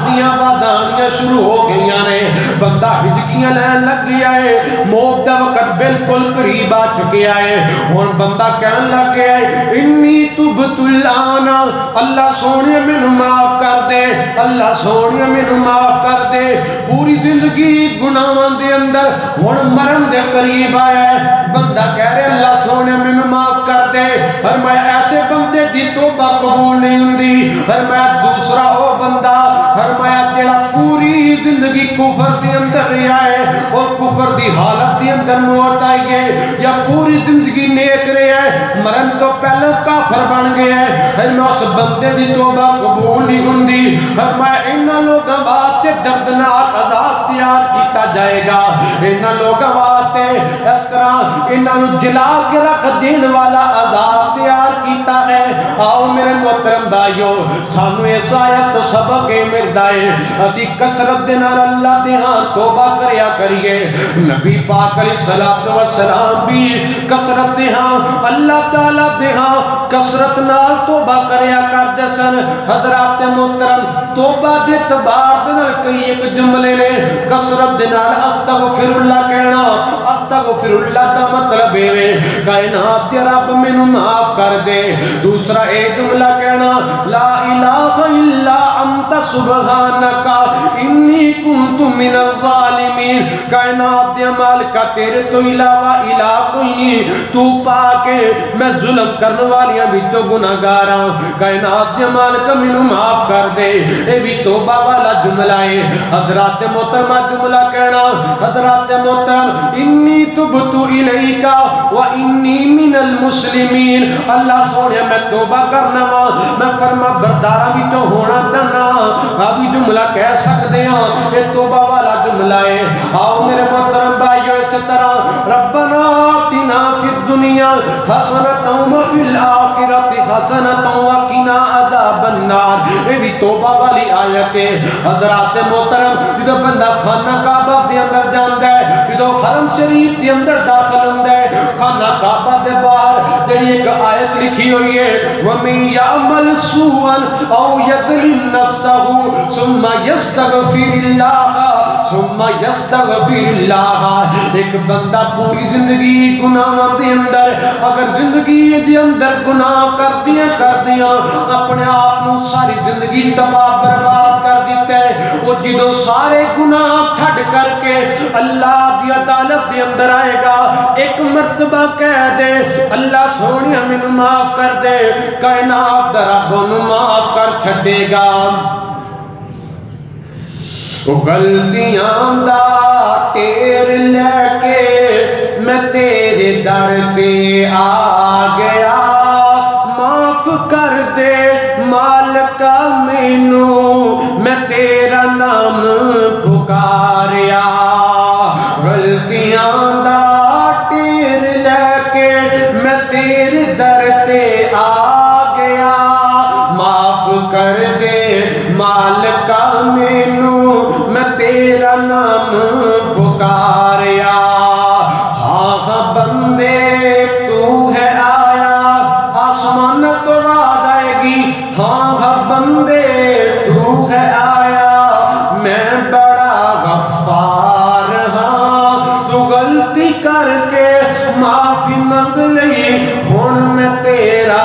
دیاں وادانیاں شروع ہو گئیاں نے بندہ ہجکیاں لین لگ گیا ہے موت دا وقت بالکل قریب آ چکیا ہے ہن بندہ کہن لگ گیا ہے انی تبت الآن اللہ سونے مینوں معاف کر دے اللہ سونے مینوں معاف کر دے پوری زندگی گناہاں دے اندر ہن مرن دے قریب آیا ہے بندہ کہہ رہے اللہ سونے مینوں معاف کر دے فرمایا ایسے بندے دی توبہ قبول نہیں ہوندی فرمایا دوسرا وہ بندہ فرمایا جڑا پوری زندگی کفر دے اندر رہا ہے اور کفر دی حالت دے اندر موت آئی ہے یا پوری زندگی نیک رہا ہے مرن تو پہلے کافر بن گیا ہے فرمایا اس بندے دی توبہ قبول نہیں ہوندی فرمایا انہاں لوگاں واسطے دردناک عذاب تیار کیتا جائے گا انہاں لوگاں واسطے اس طرح انہاں نوں جلا کے رکھ دین والا عذاب تیار کیتا ہے آؤ میرے محترم بھائیو سانو اس آیت تو سبق ملدا ہے اسی کثرت دے نال اللہ دے ہاں توبہ کریا کریے نبی پاک علیہ الصلوۃ والسلام بھی کثرت دے ہاں اللہ تعالی دے ہاں کثرت نال توبہ کریا کردے سن حضرات محترم توبہ دے تبار دے نال کئی ایک جملے نے کثرت دے نال استغفر اللہ کہنا استغفر اللہ دا مطلب ہے کائنات دے رب مینوں معاف کر دے دوسرا اے جملہ کہنا لا الہ الا انت سبحانک انی کنت من الظالمین کائنات دے مالک تیرے تو علاوہ الہ کوئی نہیں تو پاک ہے میں ظلم کرنے والیاں بھی تو گناہگار ہاں کائنات دے مالک مینوں معاف کر دے اے بھی توبہ والا جملہ ہے حضرات محترمہ جملہ کہنا حضرات محترم انی تبت الیک و انی من المسلمین اللہ سونے میں توبہ کرنا وا میں فرما بردارا بھی تو ہونا چاہنا ابھی جملہ کہہ سکتے ہیں یہ توبہ والا جملہ ہے آؤ میرے محترم بھائیو اس طرح ربنا آتنا فی الدنیا حسنۃ وفی الآخرۃ حسنۃ وقنا عذاب النار یہ بھی توبہ والی آیت ہے حضرات محترم جدو بندہ خانہ کعبہ دے اندر جاندا ہے جدو حرم شریف دے اندر داخل ہوندا ہے خانہ کعبہ دے باہر جڑی ایک آیت لکھی ہوئی ہے وَمَن يَعْمَلْ سُوءًا أَوْ يَظْلِمْ نَفْسَهُ ثُمَّ يَسْتَغْفِرِ اللَّهَ ثُمَّ يَسْتَغْفِرِ اللَّهَ ایک بندہ پوری زندگی گناہ دے اندر اگر زندگی دے اندر گناہ کردیاں اپنے آپ نو ساری زندگی تباہ برباد کر دیتا ہے وہ جدو سارے گناہ چھڈ کر کے اللہ دی عدالت دے اندر آئے گا ایک مرتبہ کہہ دے اللہ سونے مینوں معاف کر دے کائنات دا رب نو معاف کر چھڈے گا غلطیاں دا ٹیر لے کے میں تیرے در تے آ گیا معاف کر دے مالکا مینوں میں تیرا نام پکاریا غلطیاں دا ٹیر لے کے میں تیرے در تے آ گیا معاف کر دے مالکا مینوں میں تیرا نام تو ہے آیا آسمان تو آ جائے گی ہاں ہاں بندے تو ہے آیا میں بڑا غفار ہاں تو غلطی کر کے معافی منگ لی ہن میں تیرا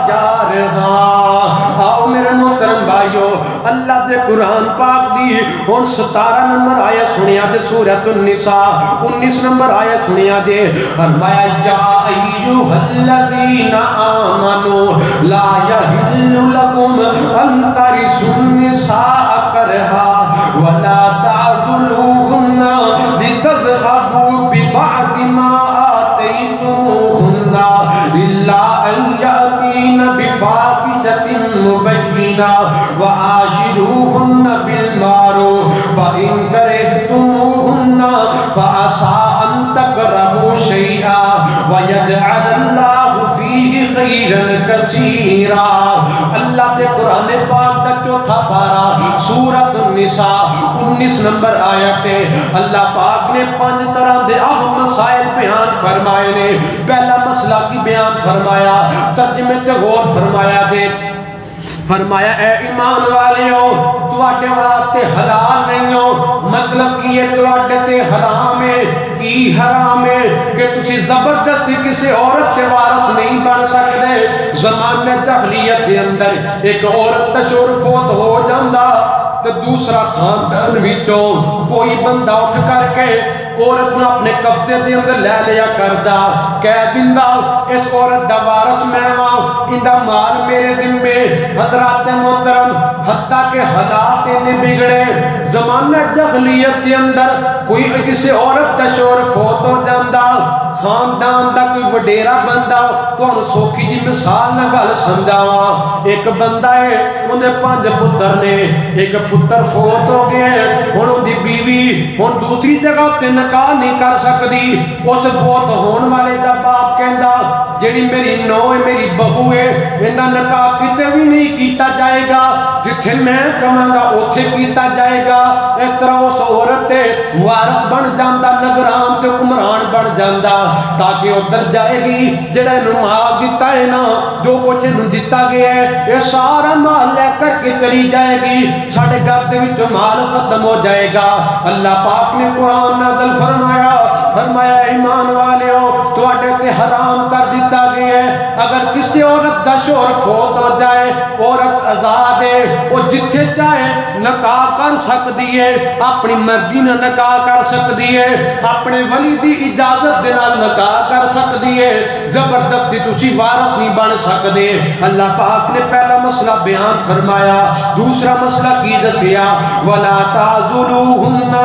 یار ہاں آؤ میرے محترم بھائیو اللہ دے قرآن پاک دی ہن 17 نمبر آیا سنیا دے سورۃ النساء 19 نمبر آیا سنیا دے فرمایا یا ایھا الذین آمنوا لا یحل لکم ان ترثوا النساء کرہا ولا تعضلوہن لتذهبوا ببعض ما آتیتموہن الا ان یأتین بفاحشۃ مبینہ وعاشروہن بالمعروف فإن کرہتموہن فعسى ان تکرہوا شیئا ویجعل اللہ فیہ خیرا کثیرا اللہ دے قرآن پاک دا چوتھا پارا سورۃ النساء 19 نمبر آیت ہے اللہ پاک نے 5 طرح دے اہم مسائل بیان فرمائے نے پہلا مسئلہ کی بیان فرمایا ترجمے تے غور فرمایا دے فرمایا اے ایمان والیو تواڈے واسطے حلال نہیں ہو مطلب کہ یہ تواڈے تے حرام ہے کی حرام ہے کہ تسی زبردستی کسی عورت کے وارث نہیں بن سکتے زمانے جاہلیت دے اندر ایک عورت تشور فوت ہو جاندا تو دوسرا خاندان وچوں کوئی بندہ اٹھ کر کے عورت نے اپنے قبضے دے اندر لے لیا کردا کہہ دیندا اس عورت دا وارث میں ہاں ایندا مال میرے ذمے حضرات محترم حتیٰ کہ حالات نے بگڑے زمانہ جاہلیت کے اندر کوئی کسی عورت دا شوہر فوت ہو جاندا خاندان دا کوئی وڈیرا بندہ تانوں سوکھی جی مثال نہ گل سمجھاواں ایک بندہ ہے اندے 5 پتر نے ایک پتر فوت ہو گیا ہن اندی بیوی ہن دوسری جگہ تے نکاح نہیں کر سکتی اس فوت ہون والے دا باپ کہندا جیڑی میری نو ہے میری بہو ہے ایندا نکاح کتے بھی نہیں کیتا جائے گا جتھے میں کہاں گا اوتھے کیتا جائے گا اس طرح اس عورت تے وارث بن جاندا نگران تے حکمران بن جاندا تاکہ ادھر جائے گی جڑا انہوں مال دیتا ہے نا جو کچھ انہوں دیتا گیا ہے یہ سارا مال لے کر کے چلی جائے گی ساڑھے گھر دے وچ مال ختم ہو جائے گا اللہ پاک نے قرآن نازل فرمایا ایمان والیو تواڈے تے حرام کر دیتا گیا ہے اگر کسی عورت دا شوہر فوت ہو جائے عورت آزاد ہے وہ جتھے چاہے نکاح کر سکتی ہے اپنی مرضی نہ نکاح کر سکتی ہے اپنے ولی دی اجازت دے نال نکاح کر سکتی ہے زبردستی تسی وارث نہیں بن سکتے اللہ پاک نے پہلا مسئلہ بیان فرمایا دوسرا مسئلہ کی دسیا ولا تعذلوہن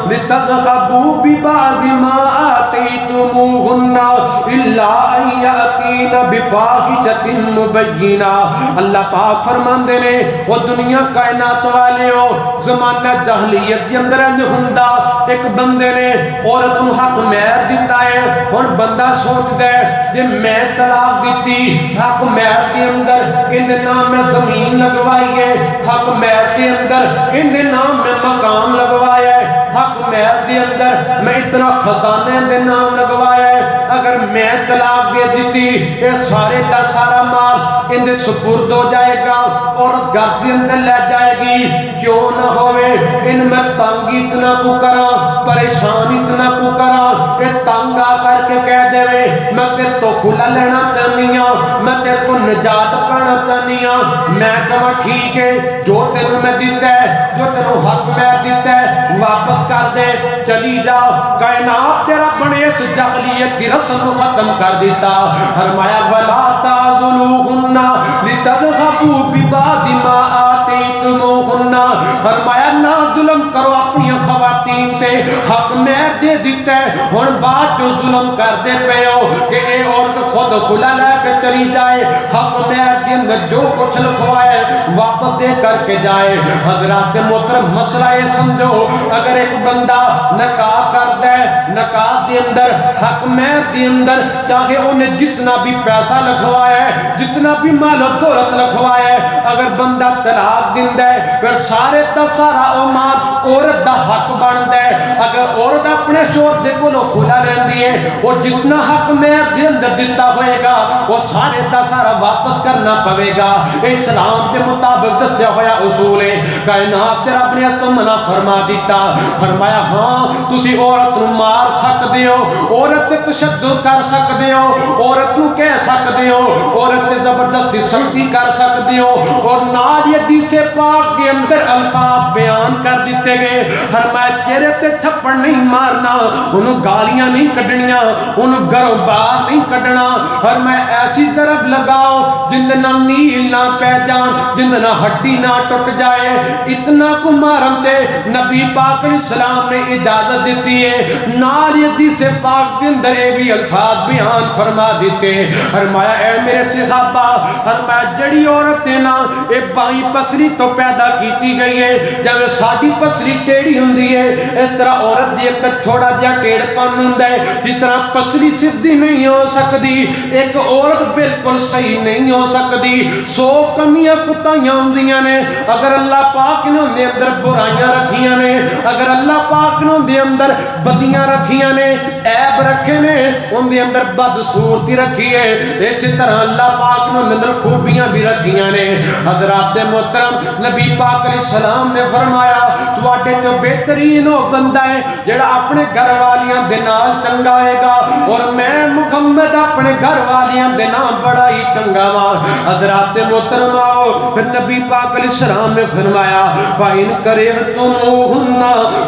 لتذهبوا ببعض ما آتیتموہن الا ان یأتین بفاحشۃ مبینہ اللہ پاک فرماندے نے وہ دنیا کائنات والے ہو زمانہ جاہلیت کے اندر انج ہوندا ایک بندے نے عورت نو حق مہر دیتا ہے ہن بندہ سوچدا ہے جے میں طلاق دیتی حق مہر کے اندر ان دے نام میں زمین لگوائی ہے حق مہر کے اندر ان دے نام میں مکان لگوایا ہے حق مہر دے اندر میں اتنا خزانے دے نام لگوایا ہے اگر میں طلاق دے دیتی یہ سارے دا سارا مال ان دے سپرد ہو جائے گا اور گھر دے اندر لے جائے گی کیوں نہ ہوئے ان میں تنگ اتنا کو کرا پریشان اتنا کو کرا یہ تنگ آ کر کے کہہ دے میں تیرے تو کھلا لینا چاہنی ہوں میں تیرے کو نجات پانا چاہنی ہوں میں کہاں ٹھیک ہے جو تینوں میں دیتا ہے جو تینوں حق میں دیتا ہے واپس کر دے چلی جا کائنات تیرا بنے اس جاہلیت کی رسم ختم کر دیتا فرمایا ولا تعذلوہن لتذهبوا ببعض ما آتیتموہن فرمایا نہ ظلم کرو اپنی خواتین تے حق مہر دے دیتا ہے ہن بات جو ظلم کر دے پے ہو کہ اے عورت خود کھلا لے کے چلی جائے حق مہر کے اندر جو کچھ لکھوائے واپس دے کر کے جائے حضرات محترم مسئلہ یہ سمجھو اگر ایک بندہ نکاح کر دے نکاح دے اندر حق مہر دے اندر چاہے انہیں جتنا بھی پیسہ لکھوایا ہے جتنا بھی مال و دولت لکھوایا ہے اگر بندہ طلاق دیندا ہے پھر سارے دا سارا او مال عورت دا حق بندا ہے اگر عورت اپنے شوہر دے کولوں کھلا لیندی ہے وہ جتنا حق مہر دے اندر دتا ہوئے گا وہ سارے دا سارا واپس کرنا پوے گا اسلام کے مطابق دسیا ہوا اصول ہے کائنات دے رب نے تو منع فرما دیتا فرمایا ہاں تسی عورت نو مار سکدے ہو عورت تے تشدد کر سکدے ہو عورت نو کہہ سکدے ہو عورت تے زبردستی سختی کر سکدے ہو اور نال حدیث پاک کے اندر الفاظ بیان کر دیتے گئے فرمایا چہرے تے تھپڑ نہیں مارنا انہوں گالیاں نہیں کڈنیاں انہوں گھروں باہر نہیں کڈنا فرمایا ایسی ضرب لگاؤ جند نہ نیل نہ پہ جان جند نہ ہڈی نہ ٹوٹ جائے اتنا کو مارن دے نبی پاک علیہ السلام نے اجازت دیتی ہے نال حدیث پاک کے اندر یہ بھی الفاظ بیان فرما دیتے فرمایا اے میرے صحابہ فرمایا جڑی عورت نا اے بائیں پسلی تو پیدا کیتی گئی ہے جب ساڈی پسلی ٹیڑھی ہوندی ہے اس طرح عورت دی اندر تھوڑا جہا ٹیڑھ پن ہوندا ہے جس طرح پسلی سیدھی نہیں ہو سکتی ایک عورت بالکل صحیح نہیں ہو سکتی 100 کمیاں کوتاہیاں ہوندیاں نے اگر اللہ پاک نے ان دے اندر برائیاں رکھیاں نے اگر اللہ پاک نے ان دے اندر بدیاں رکھیاں نے عیب رکھے نے ان دے اندر بدصورتی رکھی ہے اسی طرح اللہ پاک نے ان دے اندر خوبیاں بھی رکھیاں نے حضرات محترم نبی پاک علیہ السلام نے فرمایا تواڈے تو بہترین وہ بندہ ہے جڑا اپنے گھر والیاں دے نال چنگا ہوئے گا اور میں محمد اپنے گھر والیاں دے نال بڑا ہی چنگا وا حضرات محترم آؤ پھر نبی پاک علیہ السلام نے فرمایا فَإِن كَرِهْتُمُوهُنَّ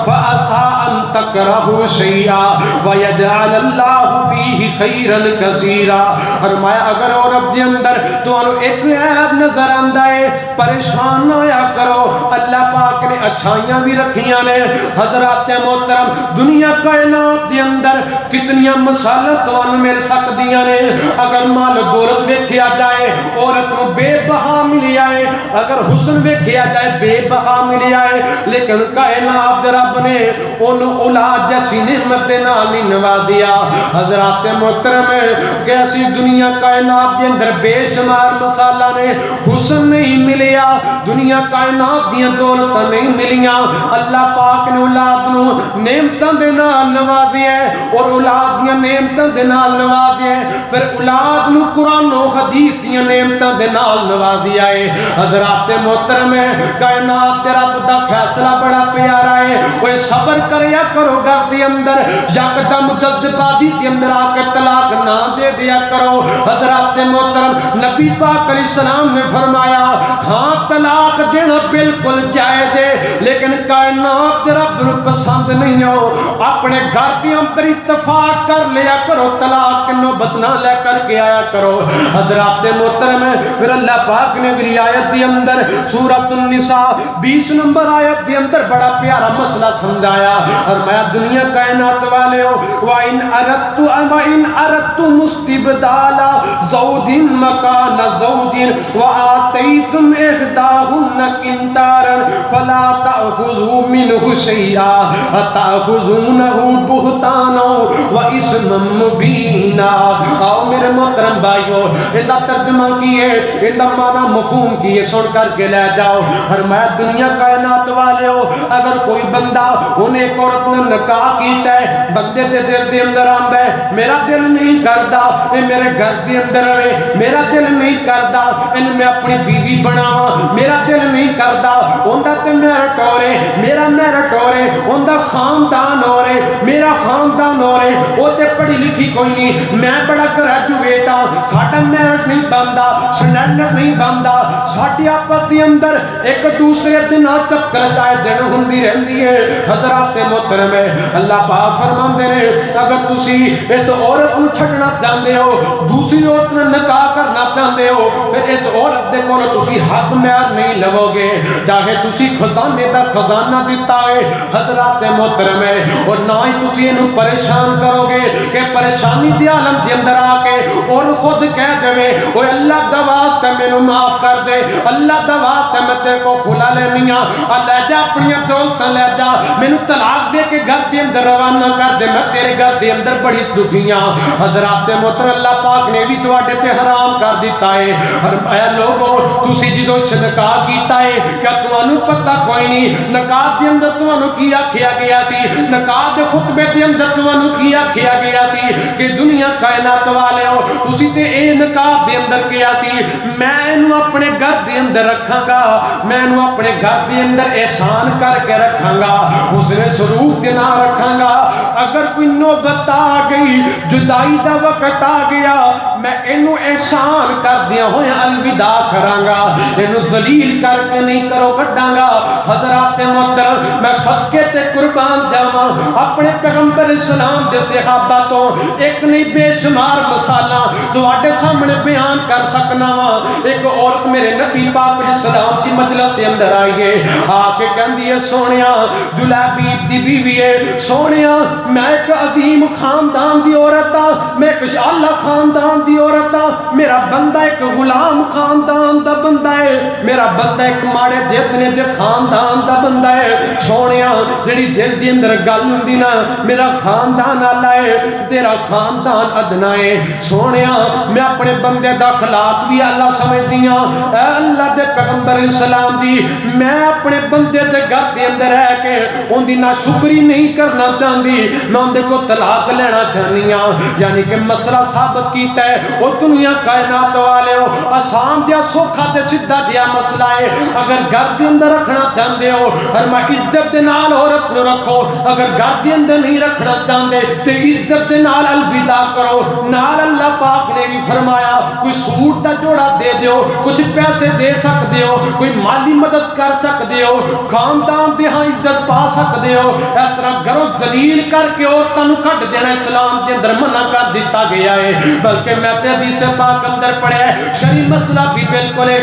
فَعَسَىٰ أَن تَكْرَهُوا شَيْئًا وَيَجْعَلَ اللَّهُ فِيهِ خَيْرًا كَثِيرًا فرمایا اگر عورت دے اندر تانوں ایک عیب نظر آندا ہے پریشان نہ ہویا کرو اللہ پاک نے اچھائیاں بھی رکھیاں نے حضرات محترم دنیا کائنات دے اندر کتنیاں مسالت تانوں مل سکدیاں نے اگر مال و دولت ویکھیا جائے عورت نو بے بہا ملی آئے اگر حسن ویکھیا جائے بے بہا ملی آئے لیکن کائنات دے رب نے ان اولاد جیسی نعمت دے نال نہیں نوازیا حضرات محترم کیسی دنیا کائنات دے اندر بے شمار مسالہ نے حسن نہیں ملیا دنیا کائنات دیاں دولتاں نہیں ملیاں اللہ پاک نے اولاد نو نعمتاں دے نال نوازیا اور اولاد دیاں نعمتاں دے نال نوازیا پھر اولاد نو قرآن و حدیث دیاں نعمتاں دے نال نوازیا ہے حضرات محترم کائنات دے رب دا فیصلہ بڑا پیارا ہے وہ صبر کریا کرو گھر دے اندر یکدم جلد بازی دے اندر آ کے طلاق نہ دے دیا کرو حضرات محترم نبی پاک علیہ السلام نے فرمایا ہاں طلاق دینا بالکل جائز ہے لیکن کائنات دے رب نو پسند نہیں ہو اپنے گھر دے اندر اتفاق کر لیا کرو طلاق کی نوبت نہ لے کر کے آیا کرو حضرات محترم پھر اللہ پاک نے اگلی آیت دے اندر سورۃ النساء 20 نمبر آیت دے اندر بڑا پیارا مسئلہ سمجھایا اور میں دنیا کائنات والے ہو وَإِنْ أَرَدْتُمُ اسْتِبْدَالَ زَوْجٍ مَكَانَ زَوْجٍ وَآتَيْتُمْ إِحْدَاهُنَّ قِنْطَارًا فَلَا تَأْخُذُوا مِنْهُ شَيْئًا أَتَأْخُذُونَهُ بُهْتَانًا وَإِثْمًا مُبِينًا آؤ میرے محترم بھائیو اندہ ترجمہ کیے اندہ معنی مفہوم کیے سن کر کے لے جاؤ اور میں دنیا کائنات والے ہو اگر کوئی بندہ انہیں ایک عورت نے نکاح کیتا ہے بندے دے دل دے اندر آمد ہے میرا دل نہیں کردا اے میرے گھر دے اندر رہے میرا دل نہیں کردا ان میں اپنی بیوی بناواں میرا دل نہیں کردا اوندا تے میرٹ ہو رہے میرا میرٹ ہو رہے اوندا خاندان ہو رہے میرا خاندان ہو رہے وہ تے پڑھی لکھی کوئی نہیں میں بڑا گریجویٹ ہاں ساڈا میرٹ نہیں بندا سٹینڈرڈ نہیں بندا ساڈی آپس دے اندر ایک دوسرے دے نال چکر شاید دن ہوندی رہندی ہے حضرات محترم اللہ پاک فرماندے نے اگر تسی اس عورت نو چھڈنا چاہندے ہو دوسری عورت نال نکاح کرنا چاہندے ہو پھر اس عورت دے کول تسی حق مہر نہیں لو گے چاہے تسی خزانے دا خزانہ دتا ہے حضرات محترم اور نہ ہی تسی اینو پریشان کرو گے کہ پریشانی دی عالم دے اندر آ کے اور خود کہہ دے اوے اللہ دا واسطہ مینوں معاف کر دے، اللہ دا واسطہ میں تیرے کو کھلا لینی ہاں، لے جا اپنی دولت لے جا، مینوں طلاق دے کے گھر دے اندر روانہ کر دے، میں تیرے گھر دے اندر بڑی دکھی ہاں۔ حضرات محترم اللہ پاک نے بھی تواڈے تے حرام کر دیتا ہے۔ فرمایا لوگو تسی جدوں نکاح کیتا ہے کیا تانوں پتہ کوئی نہیں نکاح دے اندر تانوں کی آکھیا گیا سی، نکاح دے خطبے دے اندر تانوں کی آکھیا گیا سی کہ دنیا کائنات والے ہو تسی تے اے نکاح دے اندر کیا سی میں اینو اپنے گھر دے اندر رکھاں گا، میں اینو اپنے گھر دے اندر احسان کر کے رکھاں گا، حسن سلوک دے نال رکھاں گا، اگر کوئی نوبت آ گئی جدائی دا وقت آ گیا میں اینو احسان کر دیا ہوئے الوداع کراں گا، اینو ذلیل کر کے نہیں کرو کٹاں گا۔ حضرات محترم میں صدقے تے قربان جاواں اپنے پیغمبر اسلام دے صحابہ تو ایک نہیں بے شمار مثالاں تواڈے سامنے بیان کر سکنا وا۔ ایک عورت میرے نبی پاک علیہ السلام کی مجلس کے اندر آئی ہے، آ کے کہندی ہے سونیا جلیبیب دی بیوی ہے، سونیا میں ایک عظیم خاندان دی عورت ہاں، میں ایک اعلیٰ خاندان دی عورت ہاں، میرا بندہ ایک غلام خاندان دا بندہ ہے، میرا بندہ ایک ماڑے جتنے دے خاندان دا بندہ ہے، سونیا جڑی دل دی اندر گل ہوندی نا میرا خاندان آلہ ہے تیرا خاندان ادنا ہے، سونیا میں اپنے بندے دا اخلاق بھی اللہ سمجھ دیاں، اے اللہ دے پیغمبر اسلام دی میں اپنے بندے دے گھر دے اندر ہے کہ ان دی نا شکری نہیں کرنا چاہندی، میں ان دے کو طلاق لینا چاہنی ہاں، یعنی کہ مسئلہ ثابت کیتا ہے وہ دنیا کائنات والے ہو آسان دیا سوکھا تے سدھا دیا مسئلہ ہے، اگر گھر دے اندر رکھنا چاہندے ہو فرمایا عزت دے نال عورت نو رکھو، اگر گھر دے اندر نہیں رکھنا چاہندے تے عزت دے نال الوداع کرو، نال اللہ پاک نے بھی فرمایا کوئی سوٹ دا جوڑا دے دیو، کچھ پیسے دے سکتے ہو، کوئی مالی مدد کر سکتے ہو، خاندان دے ہاں عزت پا سکتے ہو، اس طرح گھروں ذلیل کر کے عورتوں نو کٹ دینا اسلام کے اندر منع کر دیتا گیا ہے۔ بلکہ میں تے حدیث پاک اندر پڑھا ہے شرعی مسئلہ بھی بالکل ہے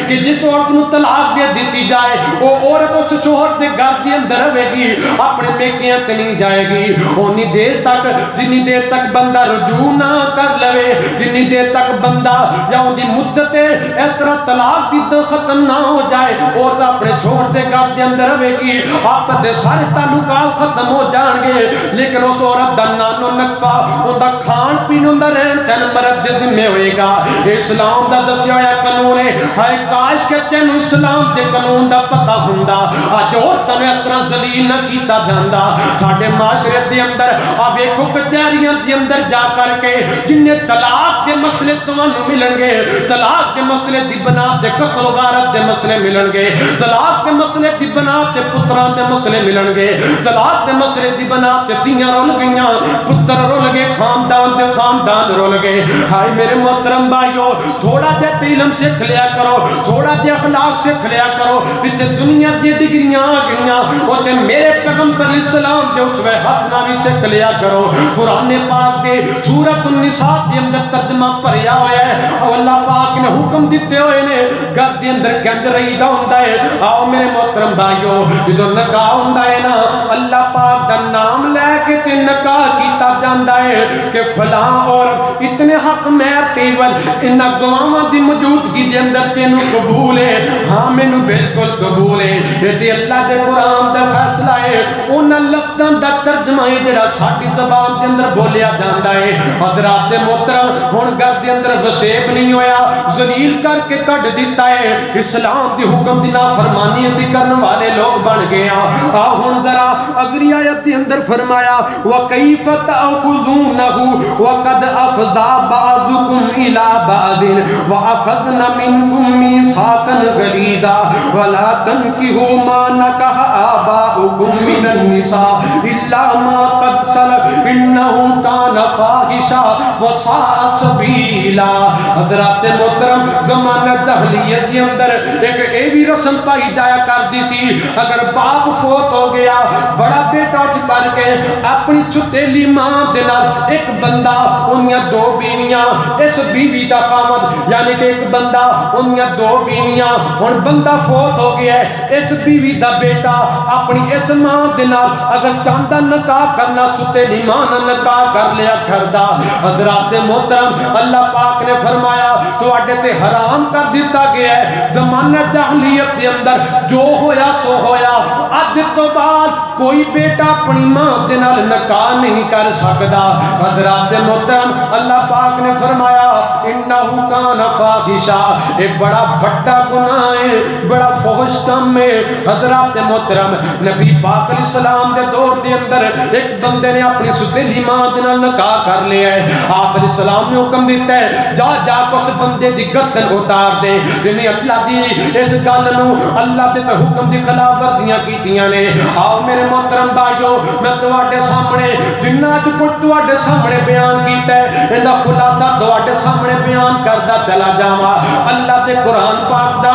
کہ جس عورت نو طلاق دے دیتی جائے وہ عورت اس شوہر دے گھر دے اندر رہے گی، اپنے میکیاں تے نہیں جائے گی، اونی دیر تک جنی دیر تک بندہ رجوع نہ کر لوے، جنی دیر تک بندہ یا ان دی مدت اس طرح طلاق دی ختم نہ ہو جائے اور اپنے شوہر دے گھر دے اندر رہے گی، آپ دے سارے تعلقات ختم ہو جان گے، لیکن اس عورت دا نانو نقفہ ان دا کھان پین ان دا رہن چن مرد دے ذمہ ہوئے گا۔ اسلام دا دسیا ہویا قانون ہے، ہائے کاش کہ تینوں اسلام دے قانون دا پتہ ہوندا اج عورتاں نوں اس طرح ذلیل نہ کیتا جاندا۔ ساڈے معاشرے دے اندر آ ویکھو کچہریاں دے اندر جا کر کے جن طلاق دے مسئلے تانوں ملن گے، طلاق دے مسئلے دی بنا تے قتل و غارت دے مسئلے ملن گے، طلاق دے مسئلے دی بنا تے پتراں دے مسئلے ملن گے، طلاق دے مسئلے دی بنا تے تیاں رول گئیاں، پتر رول گئے، خاندان دے خاندان رول گئے۔ ہائے میرے محترم بھائیو تھوڑا جہا علم سیکھ لیا کرو، تھوڑا جہا اخلاق سیکھ لیا کرو، تے دنیا دی ڈگریاں آ گئیاں او تے میرے پیغمبر اسلام دے اسوہ حسنہ بھی سیکھ لیا کرو۔ قرآن پاک دے سورۃ النساء دے اندر ترجمہ پڑھیا ہوا ہے اور اللہ پاک نے حکم دیتے ہوئے نے گھر دے اندر کنج رہیدا ہوندا ہے۔ آؤ میرے محترم بھائیو جدوں نکاح ہوندا ہے نا اللہ پاک دا نام لے کے تے نکاح کیتا جاندا ہے کہ فلاں اور اتنے حق مہر تیول انہاں گواہاں دی موجودگی دے اندر تینوں قبول ہے، ہاں مینوں بالکل قبول ہے، یہ تے اللہ دے قرآن دا فیصلہ ہے، انہاں لفظاں دا ترجمہ ہے جڑا ساڈی زبان دے اندر بولیا جاندا ہے۔ حضرات محترم ہن گھر دے اندر وسیب نہیں ہویا، ذلیل کر کے کٹ دیتا ہے، اسلام دی حکم دی نافرمانی اسی کرن والے لوگ بن گئے ہیں۔ آ ہن ذرا اگلی آیت دے اندر فرمایا وَكَيْفَ تَأْخُذُونَهُ وَقَدْ أَفْضَىٰ بَعْضُكُمْ إِلَىٰ بَعْضٍ وَأَخَذْنَ مِنكُم مِّيثَاقًا غَلِيظًا وَلَا تَنكِحُوا مَا نَكَحَ آبَاؤُكُم مِّنَ النِّسَاءِ إِلَّا مَا قَدْ سَلَفَ إِنَّهُ كَانَ فَاحِشًا وَسَاءَ سَبِيلًا۔ حضرات محترم زمانہ جاہلیت کے اندر ایک اے بھی رسم پائی جایا کرتی سی، اگر باپ فوت ہو گیا بڑا بیٹا اٹھ کر کے اپنی ستیلی ماں دے نال ایک بندہ انہاں دو بیویاں اس بیوی دا خامد یعنی کہ ایک بندہ انہیاں دو بیویاں ہن بندہ فوت ہو گیا ہے اس بیوی دا بیٹا اپنی اس ماں دے نال اگر چاہندا نکاح کرنا ستے ایمان نکاح کر لیا کردا حضرات محترم اللہ پاک نے فرمایا تواڈے تے حرام کر دیتا گیا ہے زمانہ جاہلیت دے اندر جو ہویا سو ہویا اج تو بعد کوئی بیٹا اپنی ماں دے نال نکاح نہیں کر سکدا حضرات محترم اللہ پاک نے فرمایا انہو کان فاحشہ ایک بڑا بڑا گناہ ہے بڑا فحش کام ہے حضرات محترم نبی پاک علیہ السلام دے دور دے اندر ایک بندے نے اپنی ستیلی ماں دے نال نکاح کر لیا ہے آپ علیہ السلام نے حکم دیتا ہے جا جا کے اس بندے دی گردن اتار دے جنہیں اللہ دی اس گل نو اللہ دے تے حکم دی خلاف ورزیاں کیتیاں نے آؤ میرے محترم بھائیو میں تواڈے سامنے جنہ کچھ تواڈے سامنے بیان کیتا ہے ایندا خلاصہ تواڈے سامنے بیان کردا چلا جاواں اللہ دے قرآن پاک دا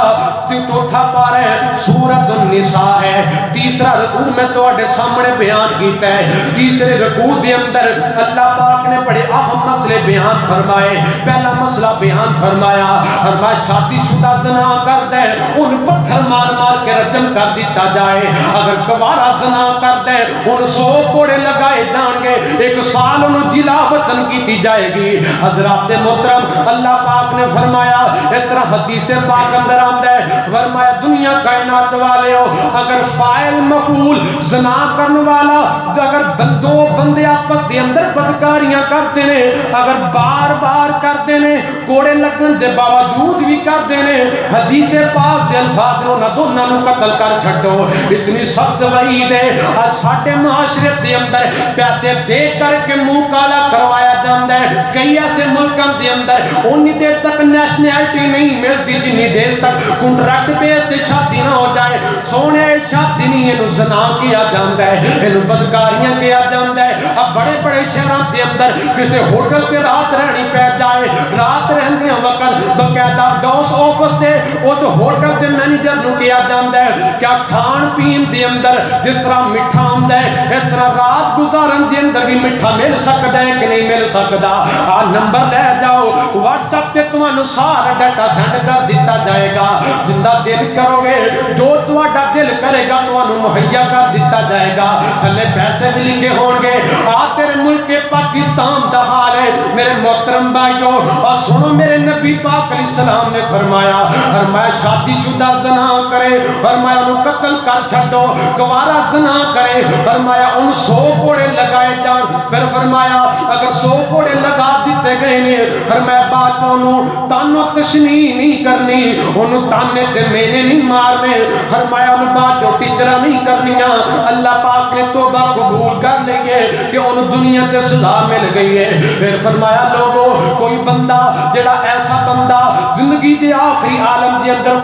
چوتھا پارہ سورۃ النساء ہے تیسرا رکوع میں تواڈے سامنے بیان کیتا ہے تیسرے رکوع دے اندر اللہ پاک نے بڑے اہم مسئلے بیان فرمائے پہلا مسئلہ بیان فرمایا فرمایا شادی شدہ زنا کرتا ہے ان پتھر مار مار کے رجم کر دیتا جائے اگر گوارا زنا کرتا ہے ان 100 کوڑے لگائے جان گے 1 سال انہوں جلا وطن کی جائے گی حضرات محترم اللہ پاک نے فرمایا اس طرح حدیث پاک اندر آمد ہے فرمایا دنیا کائنات والے ہو اگر فاعل مفعول زنا کرنے والا اگر دو بندے آپس دے اندر بدکاریاں کرتے ہیں اگر بار بار کرتے ہیں کوڑے لگن دے باوجود بھی کرتے ہیں حدیث پاک دے الفاظ نہ دونوں نو قتل کر چھڈو اتنی سخت وعید ہے آج ساڈے معاشرے دے اندر پیسے دے کر کے منہ کالا کروایا جاندا ہے کئی ایسے ملکوں دے اندر اونی دیر تک نیشنلٹی نہیں ملتی جنی دیر تک کنٹریکٹ بیس تے شادی نہ ہو جائے سونے شادی نہیں اینو زنا کیا جاندا ہے اینو بدکاریاں کیا جاندا ہے اب بڑے بڑے شہراں دے اندر کسے ہوٹل تے رات رہنی پہ جائے رات رہندیاں وقت باقاعدہ ڈوس آفس تے اس ہوٹل دے مینیجر نو کیا جاندا ہے کیا کھان پین دے اندر جس طرح میٹھا ہوندا ہے اس طرح رات گزارن دے اندر بھی میٹھا مل سکدا ہے کہ نہیں مل سکدا آ نمبر لے جاؤ واٹس ایپ تے تمانوں سارا ڈاٹا سینڈ کر دیتا جائے گا جندا دل کرو گے جو تہاڈا دل کرے گا تمانوں مہیا کر دیتا جائے گا تھلے پیسے بھی لکھے ہون گے آ تیرے ملک پاکستان دا حال ہے میرے محترم بھائیو اور سنو میرے نبی پاک علیہ السلام نے فرمایا شادی شدہ زنا کرے فرمایا انہوں قتل کر چھڈو گوارا زنا کرے فرمایا ان 100 کوڑے لگائے جان پھر فرمایا اگر 100 کوڑے لگا دیتے گئے نے فرمایا بات انہوں تانو تشنیح نہیں کرنی انہوں تانے تے مینے نہیں مارنے فرمایا انہوں بات جو ٹیچرہ نہیں کرنیاں اللہ پاک نے توبہ قبول کر لیں گے کہ انہوں دنیا تے سزا مل گئی ہے پھر فرمایا لوگوں کوئی بندہ جڑا ایسا بندہ زندگی دے آخری عالم دے اندر